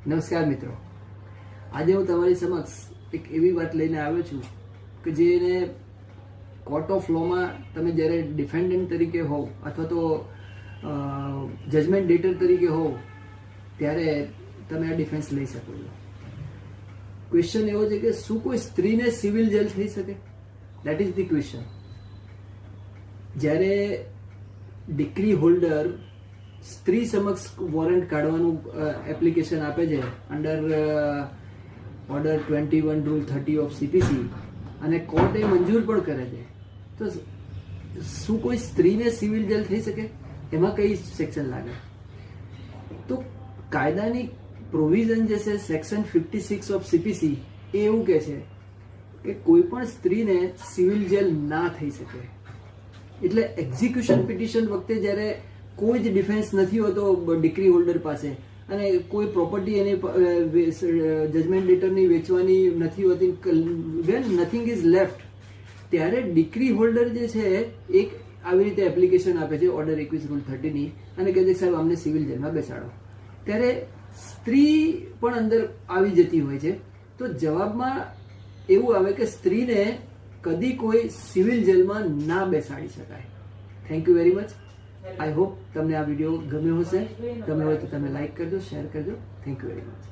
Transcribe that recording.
નમસ્કાર મિત્રો, આજે હું તમારી સમક્ષ એક એવી વાત લઈને આવ્યો છું કે જેને કોર્ટ ઓફ લોમાં તમે જ્યારે ડિફેન્ડન્ટ તરીકે હોવ અથવા તો જજમેન્ટ ડેટર તરીકે હોવ ત્યારે તમે આ ડિફેન્સ લઈ શકો છો. ક્વેશ્ચન એવો છે કે શું કોઈ સ્ત્રીને સિવિલ જેલ થઈ શકે? That is the question. જ્યારે ડિક્રી હોલ્ડર સ્ત્રી સમક્ષ વોરંટ કાઢવાનું એપ્લિકેશન આપે છે under order 21 rule 30 of CPC અને કોર્ટ એ મંજૂર પણ કરે છે, તો શું કોઈ સ્ત્રીને સિવિલ જેલ થઈ શકે? એમાં કઈ સેક્શન લાગે? તો કાયદાની પ્રોવિઝન જે છે સેક્શન 56 ઓફ CPC એ એવું કહે છે કે કોઈ પણ સ્ત્રીને સિવિલ જેલ ના થઈ શકે. એટલે એક્ઝિક્યુશન પિટિશન વખતે જ્યારે કોઈ જ ડિફેન્સ નથી હોતો ડિક્રી હોલ્ડર પાસે અને કોઈ પ્રોપર્ટી એની જજમેન્ટ ડેટરની વેચવાની નથી હોતી, વેન નથિંગ ઇઝ લેફ્ટ, ત્યારે ડિક્રી હોલ્ડર જે છે એક આવી રીતે એપ્લિકેશન આપે છે ઓર્ડર 21 રૂલ 30 ની અને કહે છે સાહેબ અમને સિવિલ જેલમાં બેસાડો. ત્યારે સ્ત્રી પણ અંદર આવી જતી હોય છે. તો જવાબમાં એવું આવે કે સ્ત્રીને કદી કોઈ સિવિલ જેલમાં ના બેસાડી શકાય. Thank you very much. I hope તમને આ વિડીયો ગમ્યો હશે. ગમ્યો હોય તો તમે લાઈક કરજો, શેર કરજો. Thank you very much.